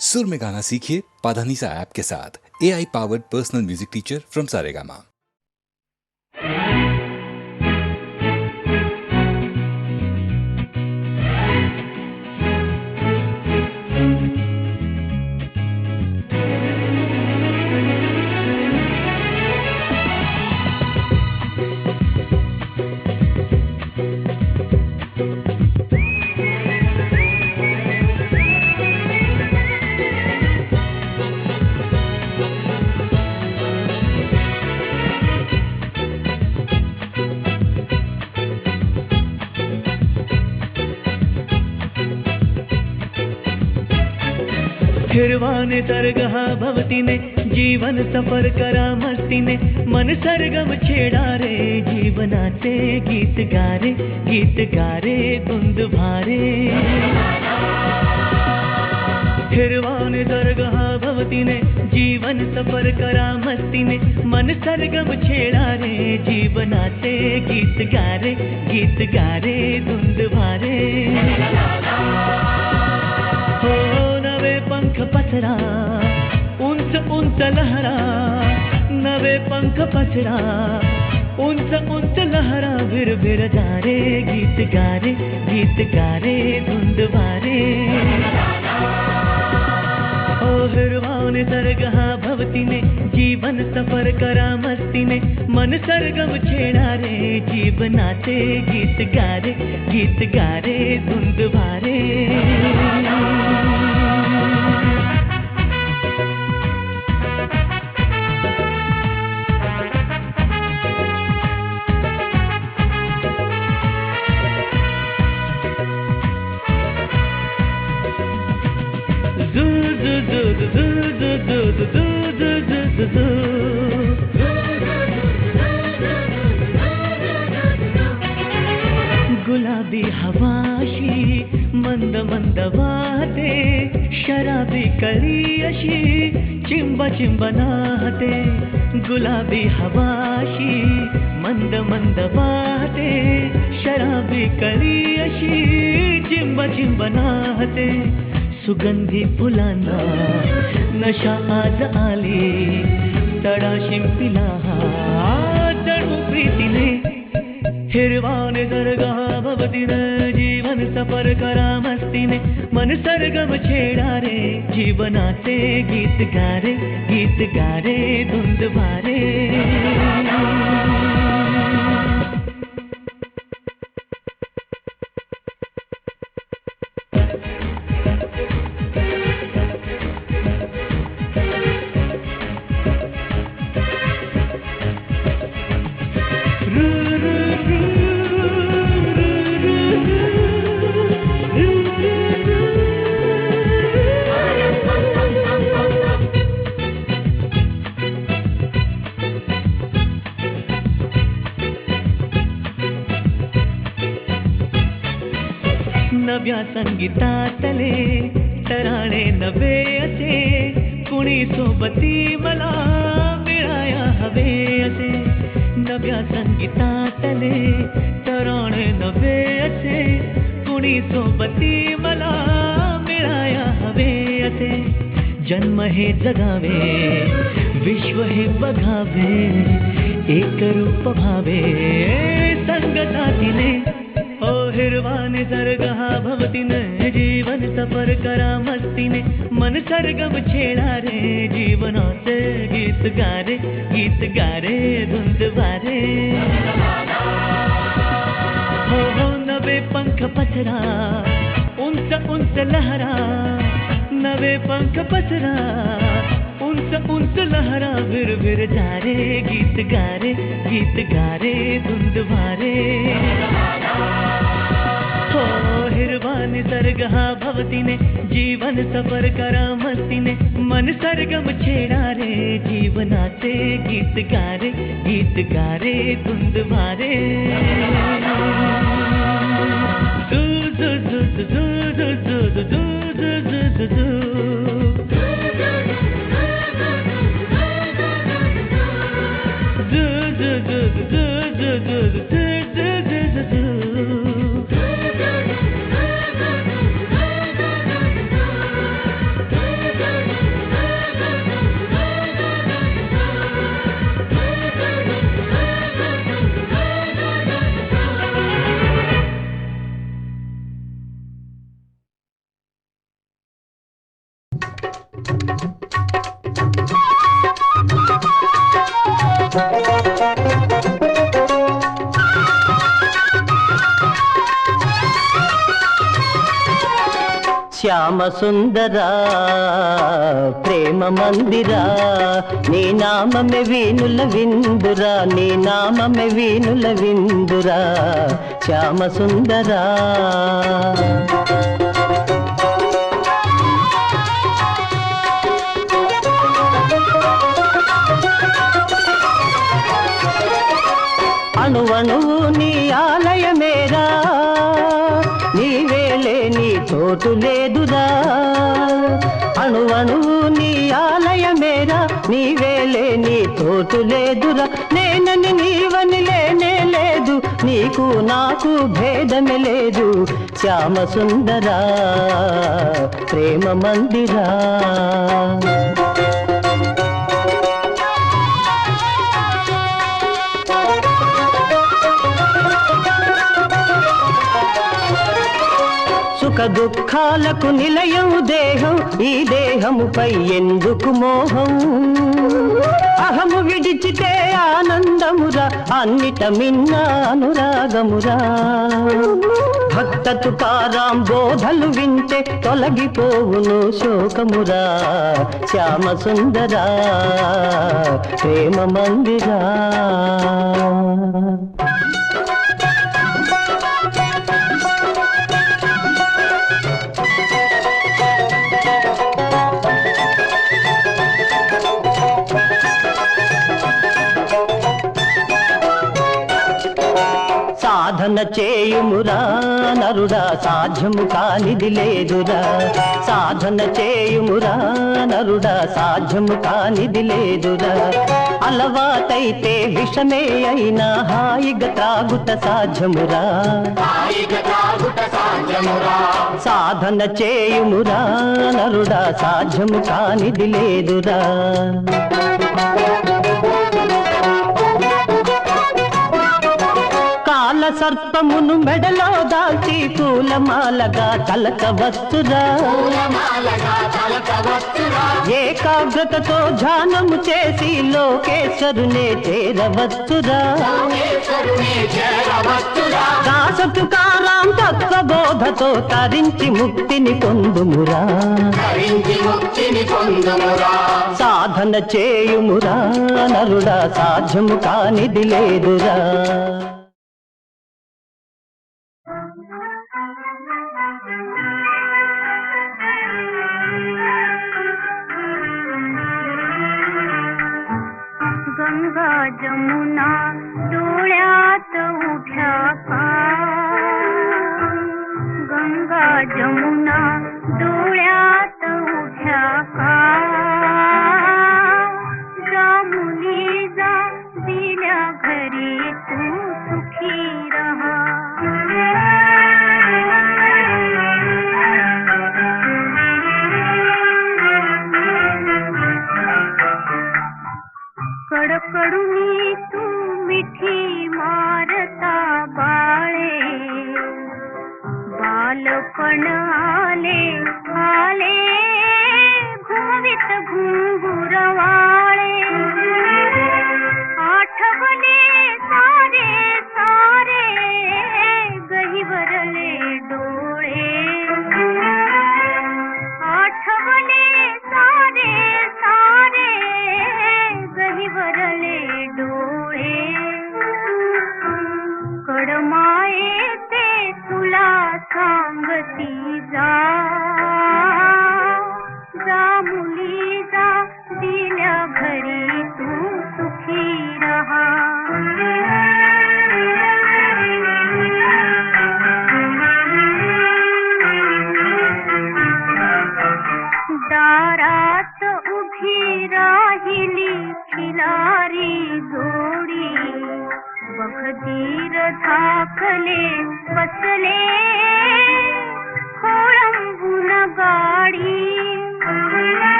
सुर में गाना सीखिए पाधानीसा ऐप के साथ। AI powered personal music teacher from Saregama. हिरवाने तरगह भवतीने जीवन सफर करा मस्तीने मन सरगम छेडा रे जीवनाचे गीत गारे धुंद भारे हिरवाने तरगह भवतीने जीवन सफर करा मस्तीने मन सरगम छेडा रे जीवनाचे गीत गारे धुंद भारे हो नवे पंख पसरा उंच उंच लहरा नवे पंख पसरा उंच लहरा भिर भिर जा रे गीत गारे धुंद भारे ओ हिरवाने सरगहा भवतीने जीवन सफर करा मस्तीने मन सरगम छेडा रे जीवनाचे गीत गारे धुंद भारे गुलाबी हवाशी मंद मंद वाहते शराबी कळी अशी चिंब नाहते गुलाबी हवाशी मंद मंद वाहते शराबी कळी अशी चिंब नाहते सुगंधी फुलांना नशा आज आली तडा शिंपिला जणू प्रीतीने हिरवाने सरगहा भवतीने जीवन सफर करा मस्तीने मन सरगम छेडा रे जीवनाचे गीत गारे धुंद भारे नव्या संगीतातले तराणे नवे असे कुणी सोबती मला मिळाया हवे असे नव्या संगीतातले तराणे नवे असे कुणी सोबती मला मिळाया हवे असे जन्म हे जगावे विश्व हे बघावे एक रूप भावे संगतातीने ओ हिरवाने सरगहा भवतीने जीवन सफर करा मस्तीने मन सरगम छेडा रे जीवनाचे गीत गारे धुंद भारे हो नवे पंख पसरा उंच लहरा नवे पंख पसरा उंच लहरा भिर भिर जा रे गीत गारे धुंद भारे हो हिरवाने सरगहा भवतीने जीवन सफर करा मस्तीने मन सरगम छेडा रे जीवनाचे गीत गारे धुंद भारे శ్యామ సుందరా ప్రేమ మందిరా నీ నామమే వీణుల విందురా నీ నామమే వీణుల విందురా శ్యామ సుందరా అణువణువు నీ ఆలయమేరా నీవేలే నీ చోటు లేదురా అణువణువు నీ ఆలయమేరా నీవేలే నీ చోటు లేదురా నేనని నీవని లేనే లేదు నీకు నాకు భేదమే లేదు శ్యామ సుందరా ప్రేమ మందిరా సుఖ దుఃఖాలకు నిలయం దేహం ఈ దేహముపై ఎందుకు మోహం అహము విడిచితే ఆనందమురా అన్నిట మిన్న అనురాగమురా భక్త తుకారాం బోధలు వింటే తొలగిపోవును శోకమురా శ్యామ సుందరా ప్రేమ మందిరా సాధన చేయుమురా నరుడా సాధ్యము కానిది లేదురా సాధన చేయుమురా నరుడా సాధ్యము కానిది లేదురా అలవాటైతే విషమే అయినా హాయిగా త్రాగుట సాధ్యమురా సాధన చేయుమురా నరుడా సాధ్యము కానిది లేదురా కాల సర్పమును మెడలో దాల్చి పూలమాలగా తలకవచ్చురా ఏకాగ్రతతో ధ్యానము చేసి లోకేశ్వరునే చేరవచ్చురా దాసతుకారాం తత్వబోధతో తరించి ముక్తిని పొందుమురా సాధన చేయుమురా నరుడా సాధ్యము కానిది లేదురా गंगा जमुना डोळ्यात उभ्या का गंगा जमुना डोळ्यात उभ्या का जा मुली जा दिल्या घरी तू सुखी रहा कडकडुनी तू मिठी मारता बाळे बालपण आले आले घुमवित घुंगुरवाळे आठवले सारे सारे गहिवरले डोळे आठवले सारे सारे गहिवरले डोळे कडमाये ते तुला सांगती जा जा मुली जा दिल्या घरी तू सुखी रहा दारात उभी राहिली खिलारी जोडी बखदीर धाकले बसले खोळंबून गाडी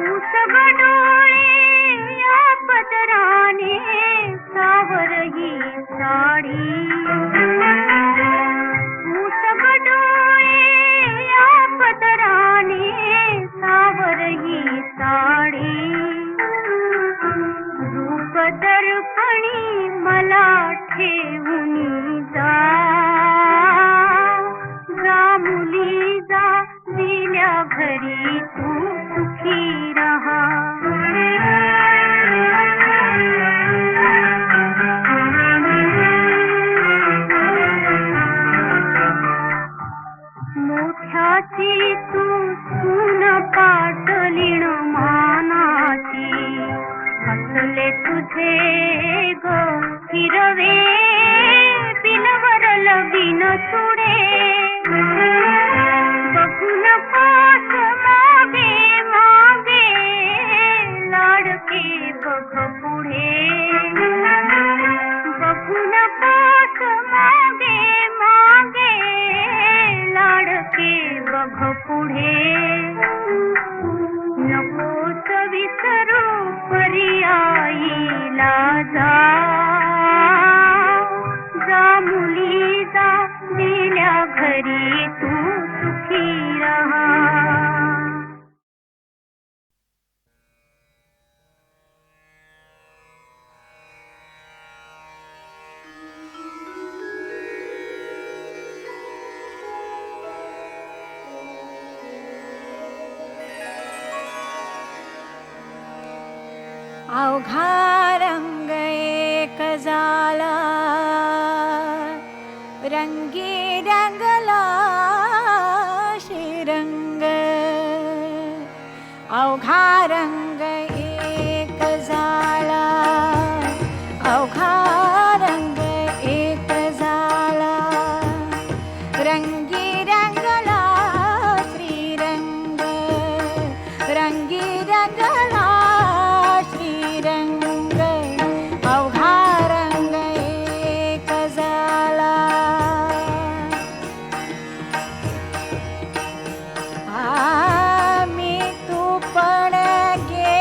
उसग डोळे या पदराने सावर ही साडी उसग डोळे या पदराने घरी तू सुखी रहा. मोठ्याची तू सून पाटलीण मानाची, हसले तुझे ग हिरवे पिनवर लवीन चुडे. बघू नकोस मागे मागे लाडके बघ पुढे. बघू नकोस मागे मागे लाडके बघ पुढे. नकोस विसरू पर्यायीला जा. जा मुली जा दिल्या घरी तू सुखी रहा. अवघा रंग एक झाला, रंगी रंगला श्रीरंग. अवघा रंग एक झाला, अवघा रंग एक झाला, रंगी रंगला श्रीरंग. रंगी रंगला रंग अवघा रंग एक झाला. मी तू पण गे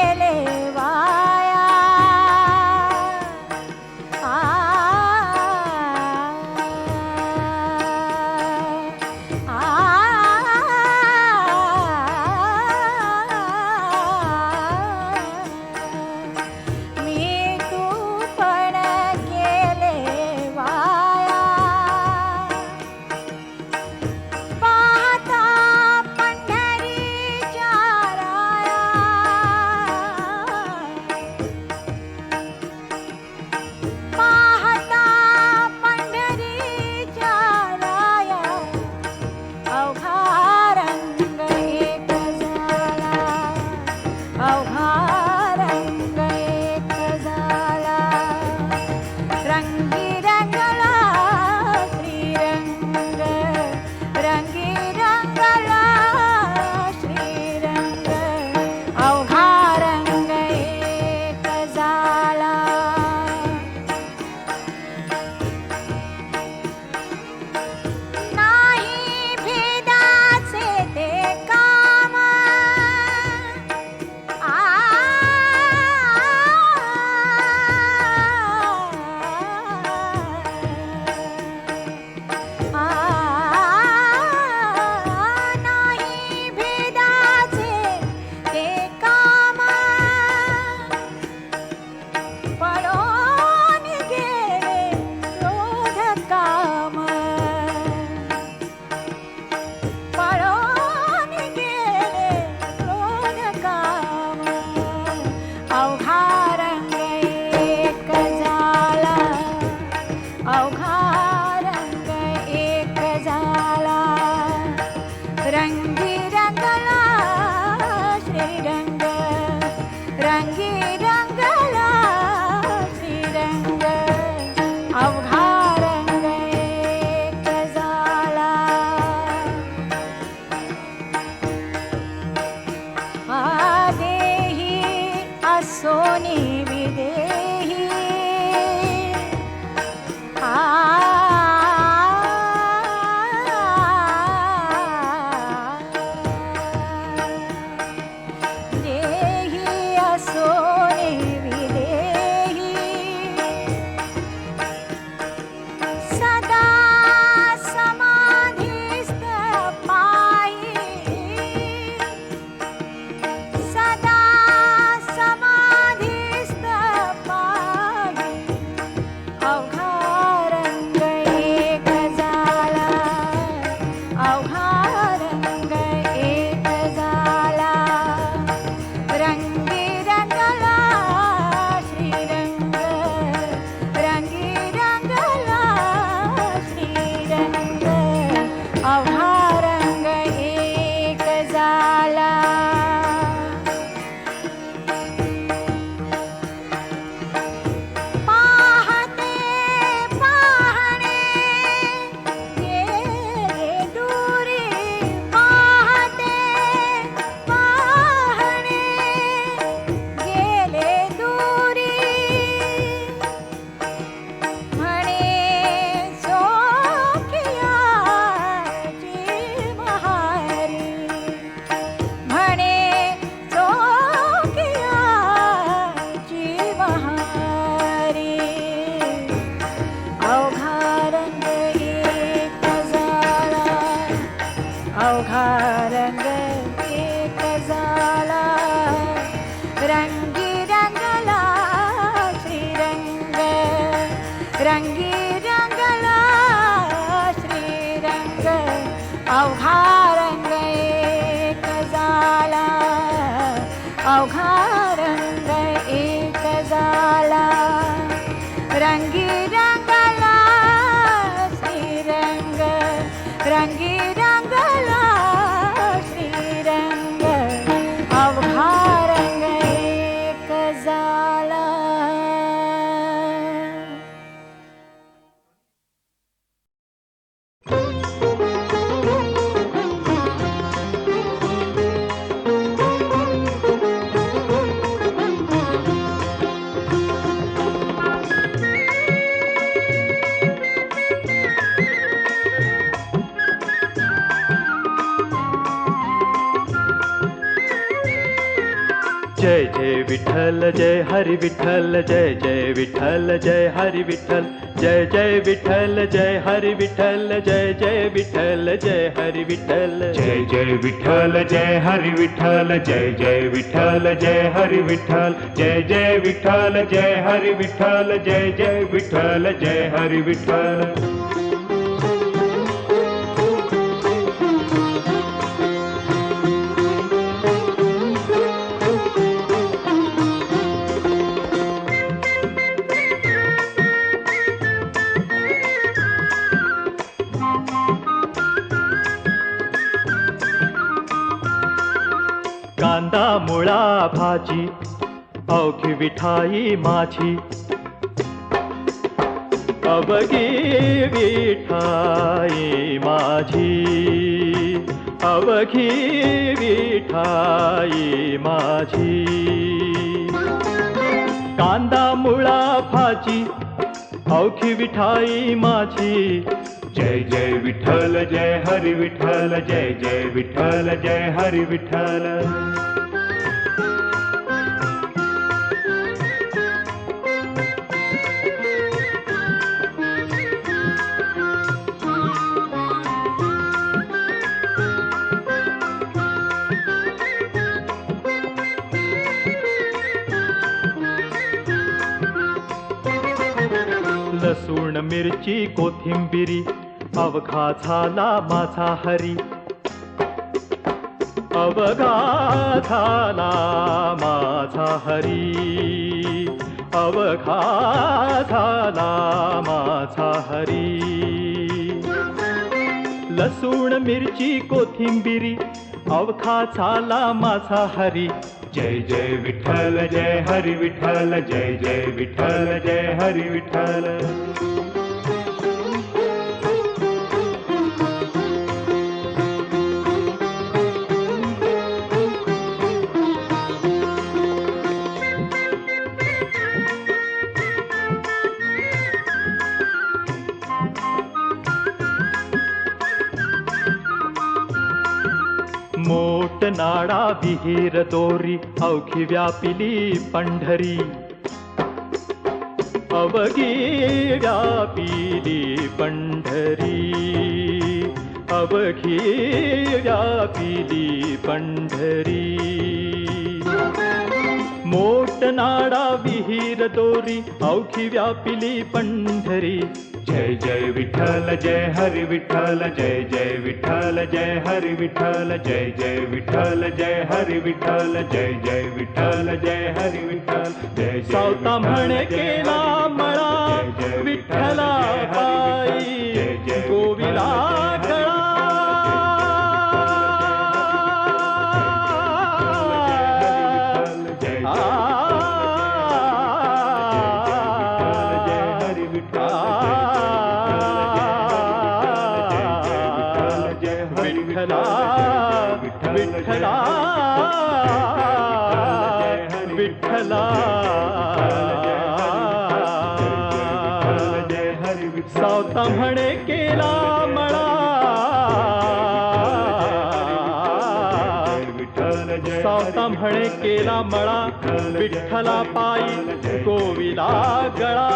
रंगी रंगला श्रीरंग रंगी रंगला श्रीरंग अवघा रंग एक झाला अवघा रंग एक झाला रंगी रंगला श्रीरंग रंगी रंगला श्रीरंग अवघा रंग एक झाला. जय जय विठ्ठल जय हरि विठ्ठल जय जय विठ्ठल जय हरि विठ्ठल जय जय विठ्ठल जय हरि विठ्ठल जय जय विठ्ठल जय हरि विठ्ठल जय जय विठ्ठल जय हरि विठ्ठल जय जय विठ्ठल जय हरि विठ्ठल जय जय विठ्ठल जय हरि विठ्ठल जय जय विठ्ठल जय हरि विठ्ठल. कांदा मुळा भाजी अवघी विठाई माझी अवघी विठाई माझी अवघी विठाई माझी कांदा मुळा भाजी अवघी विठाई माझी जय जय विठ्ठल जय हरि विठ्ठल जय जय विठ्ठल जय हरि विठ्ठल. लसूण मिरची कोथिंबिरी अवघा झाला माझा हरी अवघा झाला माझा हरी अवघा झाला माझा हरी लसूण मिरची कोथिंबिरी अवघा झाला माझा हरी जय जय विठ्ठल जय हरि विठ्ठल जय जय विठ्ठल जय हरि विठ्ठल. मोट नाडा विहीर दोरी अवघी व्यापिली पंढरी अवघी व्यापिली पंढरी अवघी व्यापिली पंढरी मोट नाडा विहीर दोरी अवघी व्यापिली पंढरी जय जय विठ्ठल जय हरि विठ्ठल जय जय विठ्ठल जय हरि विठ्ठल जय जय विठ्ठल जय हरि विठ्ठल जय जय विठ्ठल जय हरि विठ्ठल जय सावता म्हणे केला मळा विठ्ठला पायी गोविला गळा विठ्ठला विठ्ठला विठ्ठला सावता म्हणे केला मळा सावता म्हणे केला मळा विठ्ठला पायी गोविला गळा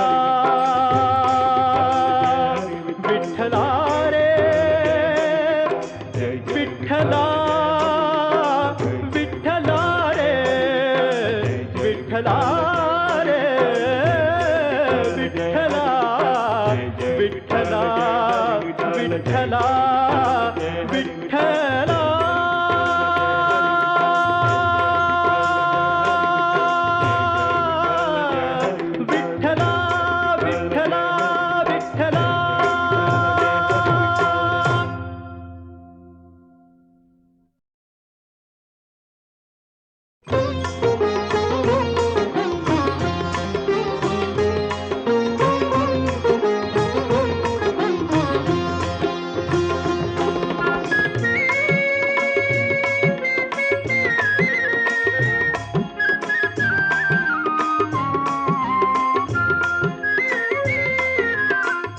विठ्ठला रे विठ्ठला विठ्ठला रे विठ्ठला रे विठ्ठला विठ्ठला विठ्ठला विठ्ठला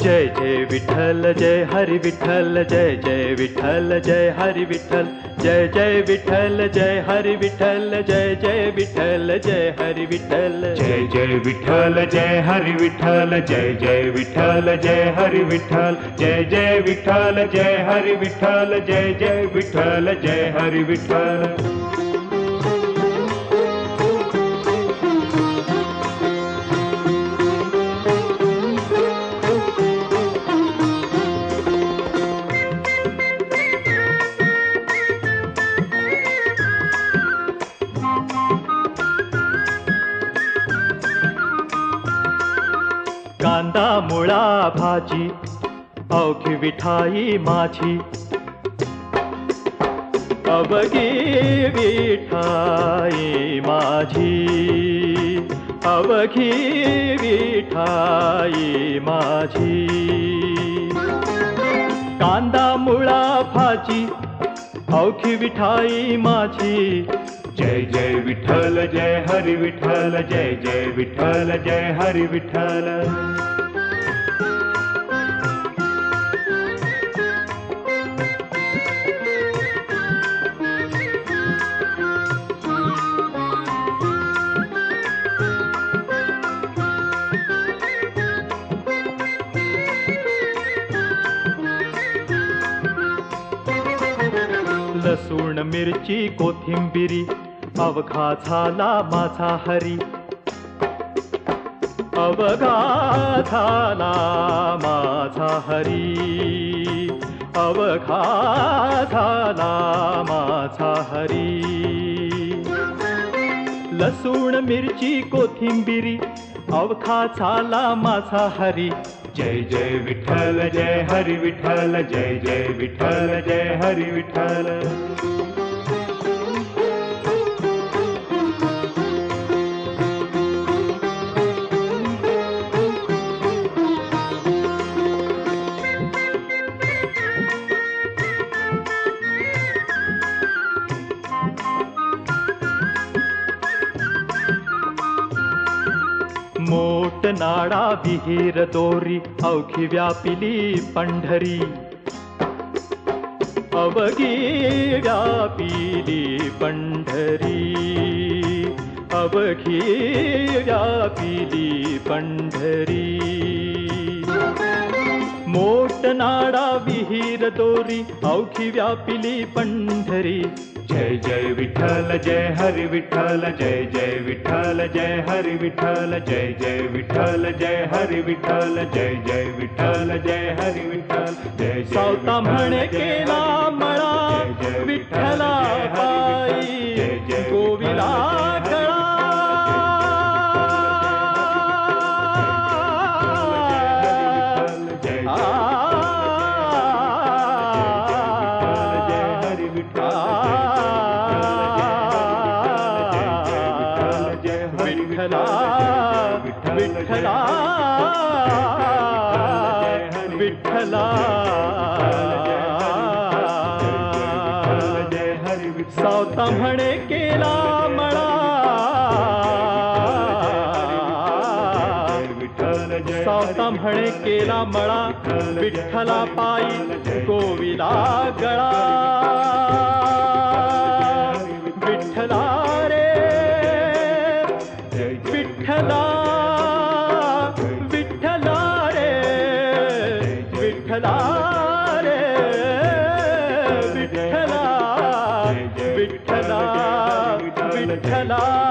जय जय विठ्ठल जय हरि विठ्ठल जय जय विठ्ठल जय हरि विठ्ठल जय जय विठ्ठल जय हरि विठ्ठल जय जय विठ्ठल जय हरि विठ्ठल जय जय विठ्ठल जय हरि विठ्ठल जय जय विठ्ठल जय हरि विठ्ठल जय जय विठ्ठल जय हरि विठ्ठल जय जय विठ्ठल जय हरि विठ्ठल कांदा मुळा भाजी अवघी विठाई माझी अवघी विठाई माझी अवघी विठाई माझी कांदा मुळा भाजी अवघी विठाई माझी जय जय विठ्ठल जय हरि विठ्ठल जय जय विठ्ठल जय हरि विठ्ठल लसूण मिरची कोथिंबिरी अवघा झाला माझा हरी अवघा झाला माझा हरी अवघा झाला माझा हरी लसूण मिरची कोथिंबिरी अवघा झाला माझा हरी जय जय विठ्ठल जय हरि विठ्ठल जय जय विठ्ठल जय हरि विठ्ठल मोट नाडा विहीर दोरी अवघी व्यापिली पंढरी अवघी व्यापिली पंढरी अवघी व्यापिली पंढरी मोट नाडा विहीर दोरी अवघी व्यापिली पंढरी जय जय विठ्ठल जय हरि विठ्ठल जय जय विठ्ठल जय हरि विठ्ठल जय जय विठ्ठल जय हरि विठ्ठल जय जय विठ्ठल जय हरि विठ्ठल जय सावता म्हणे केला मळा विठ्ठला पायी गोविला गळा विठ्ठला विठ्ठला सावता म्हणे केला मळा सावता म्हणे केला मळा विठ्ठला पायी गोविला गळा विठ्ठला रे विठ्ठला विठ्ठला रे विठ्ठला रे विठ्ठला विठ्ठला विठ्ठला